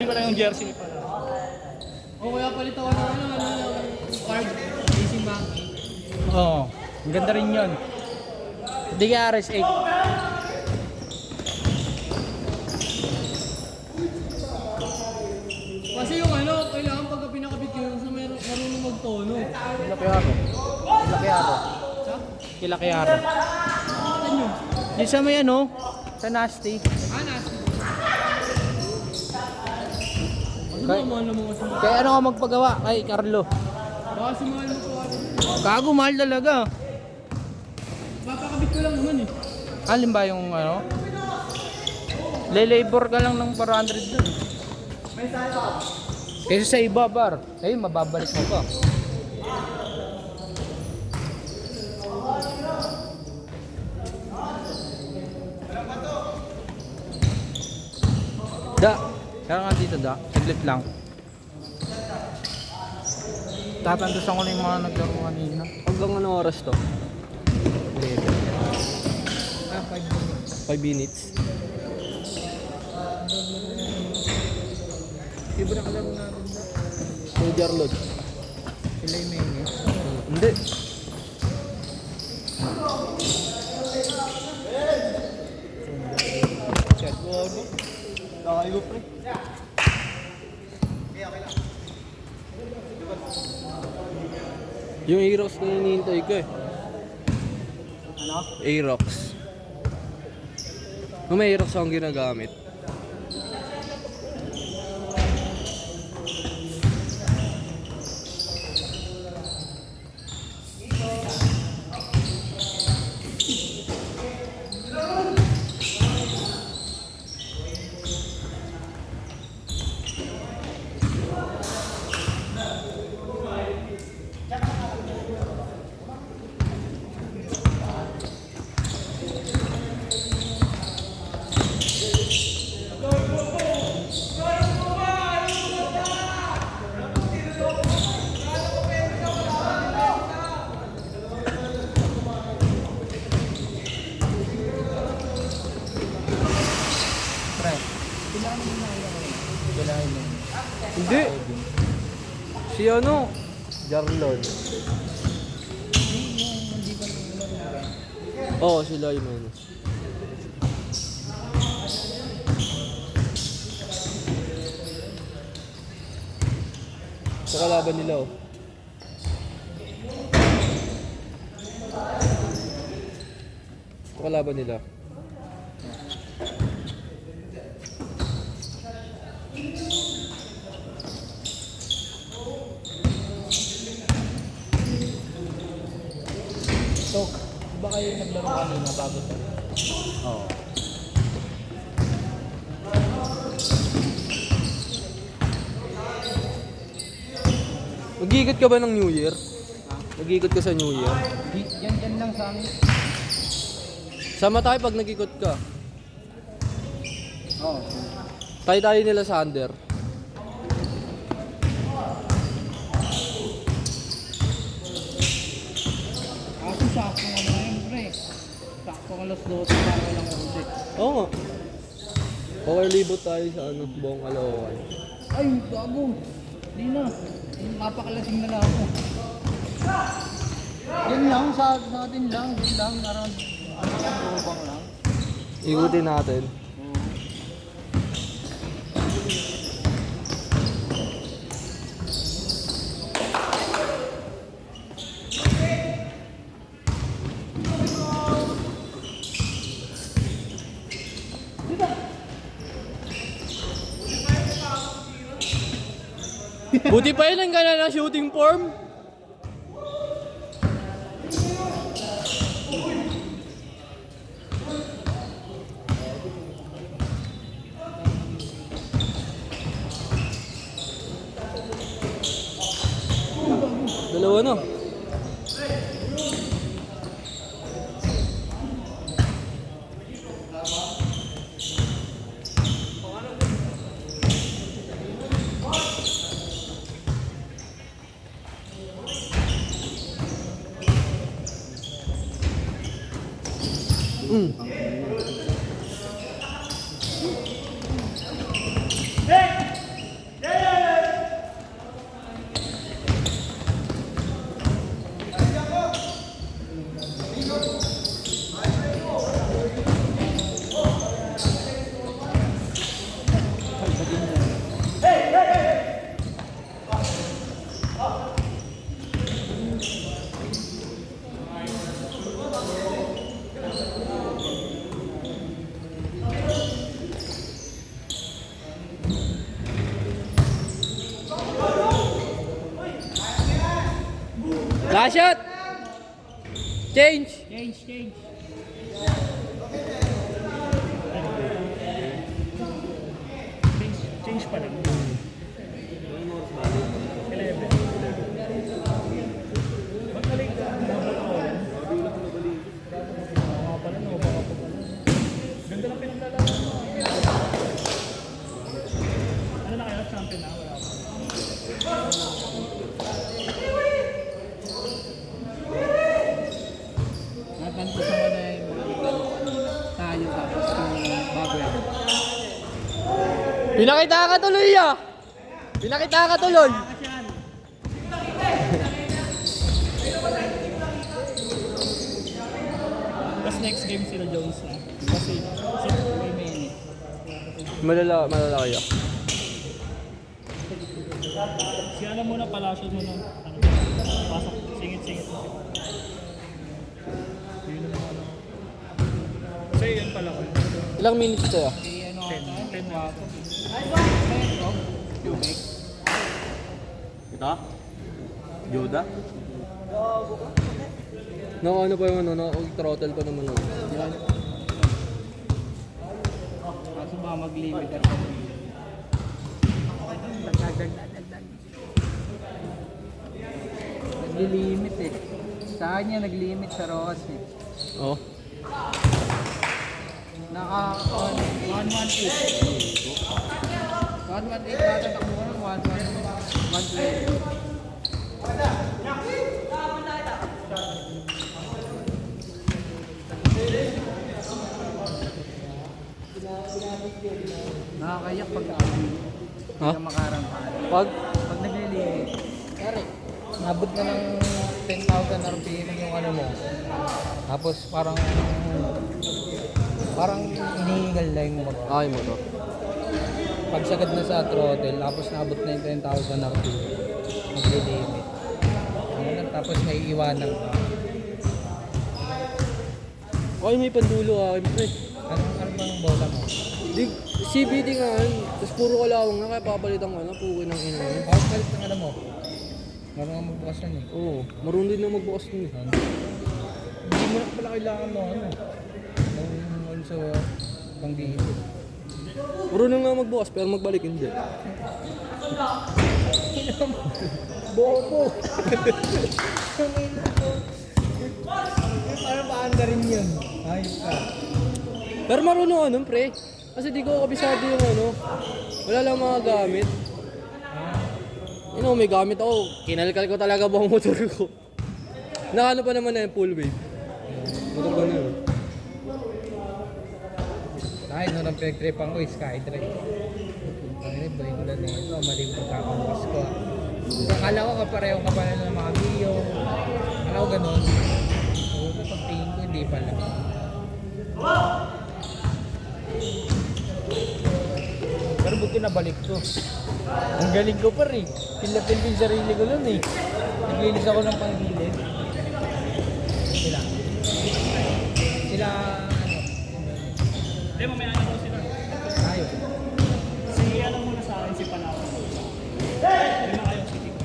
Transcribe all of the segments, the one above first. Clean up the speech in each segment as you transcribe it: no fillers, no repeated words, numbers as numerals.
Hindi ko lang yung jersey ni pala. O kaya palitawan ng card. Racing Monkey. Oo. Ang ganda rin yun. Hindi ka RS8. Kasi yung kailangan pagka pinakabit yun sa marunong magtono. Kilakiyaro. Kilakiyaro. Sa? Kilakiyaro. Saan yun? Di sa may sa Nasty. Nasty. Ano Kay- ba mahal na mga sumali? Kaya ano ka magpagawa kay Carlo? Baka sumali mo po ako. Gago, mahal talaga. Papakabit ko lang naman eh. Alin ba yung Le-labor ka lang ng 400 dun. Kaysa sa iba, bar. Ayun, mababalik mo pa. Kaya nga dito, saglit lang. Tatandusan ko na yung mga naglaro kanina. Hanggang anong oras to? 11. 5 minutes. Libre ka laro natin na. Yung Jarlod. Sila yung main Hindi. Chat. Nakayo pre. Yung Aerox na hinihintay ko eh. Ano? Aerox. Kung may Aerox akong ginagamit. Pre. Kailangan mo na kailangan mo. Hindi. Si Jarlod. Oo, sila yung ano. Sa kalaban nila oh. Sa kalaban nila. So, ba kayo naglaro kanina bago to? Oo. Mag-iikot ka ba ng New Year? Mag-iikot ka sa New Year? Yan lang sa amin. Sama tayo pag nag-ikot ka. Oo. Tayo nila sa under. Ako sakto nga na yun, pre. Sakto ka alas 12 para walang ulit. Oo nga. Okay, libot tayo sa buong Caloocan. Ay, bago. Hindi na. Napakalasing na lang ako. Yan lang, sa atin lang. Yan lang, around lubang lang. Ikutin natin. Buti pa yun ang gana ng shooting form. Dalawa na. Last shot! Change! Change. Change pa lang. 11. Magaling ka. Ganda lang pinaglalaban. Ano na kayo? Champion na? Wala pa. Natanto sa mga na yung mga tayo tapos yung bago yan. Pinakita ka tuloy ah! Pinakita ka tuloy! Tapos next game sila Jones na. Kasi may many. Malala kaya. Si ano muna, Palacio muna. Ano, pasok, singit-singit mo. Yun na ano. Kasi yun pala ko. Ilang minutes tayo? 10 na ako. Ito? Yoda? Ano pa yung ano, throttle pa naman ako. Yan. Kaso ba mag-limit ako? Nag-limit eh. Sa kanya nag-limit sa Rojas eh. Oh. Naka 118. 118 nata takbo ko ng 120. Nakakayak pag Ha? Hindi ka makarampan. Pag? Pag naglilimit, kare, nabot na ng 10,000 RPM yung ano mo. Tapos parang inihingal lang yung motor. Ay mo to. Pag sagad na sa throttle, tapos nabot na yung 10,000 RPM, naglilimit. Ano, tapos may iwanan ka. Ay, may pandulo ah, pre. Ano bang bola mo? Di, CBD nga, tapos puro kalawang nga, kaya papalitan ko na, pukin ng ina yun. Bakit palit ng ano mo? Marunong magbukas yan eh. Oo, marunong din na magbukas nun eh. Hindi mo na pala kailangan mo ano. Ano sa pang-dito. Marunong nga magbukas, pero magbalik hindi. Bobo! Parang paanda rin yun. Ayos ka. Pero marunong ano, pre. Kasi di ko kabisado yung ano. Wala lang mga gamit. You know, may gamit ako. Kinalkal ko talaga buong motor ko. Nakano pa naman na yung full wave. Motor ko na yun. Kahit nung nang pinag-tripan ko, Skydrive. Ay, boy ko lang ito. Mali ko pagkakabukas ko. Akala ko kapareho ka pala ng mga Mio. Akala ko ganun. So, pagtingin ko, hindi pala. Pero buti nabalik ko. Ang galing ko pa rin. Pinlapin ko yung sarili ko nun eh. Naglinis ako ng panggilid. Sila, ano? Hindi, mamaya na ko sila. Ayos. Si ano muna sa akin, si Palacio. Hindi na kayo si Tito.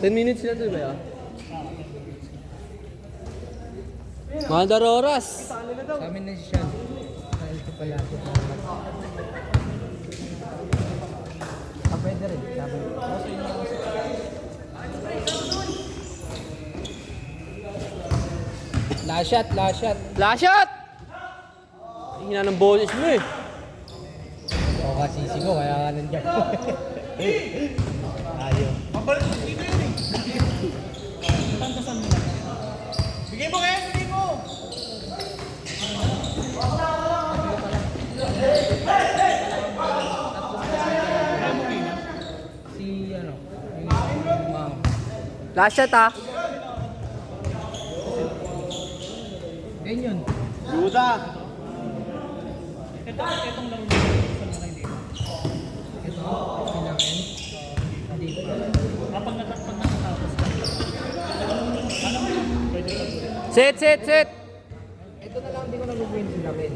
10 minutes sila doon ba ya? Mandar oras! Sa amin na siya. Dahil ko pala ako. Pwede rin. Sabi ko. Last shot, last shot. Last shot! Hina ng boses mo eh. O kasi ko, kaya ka nandiyan. Ayaw. Tantasan mo na. Bigay mo kaya, bigay mo! Si ano, yung ma'am. Last shot ah. Yan yun. Yoda! Itong lang yung hindi. Ito, kailangan. Hindi pa. Kapag natatapos ka. Ano mo yun? Pwede pa. Set! Ito na lang, hindi ko nag-win sila, Ben.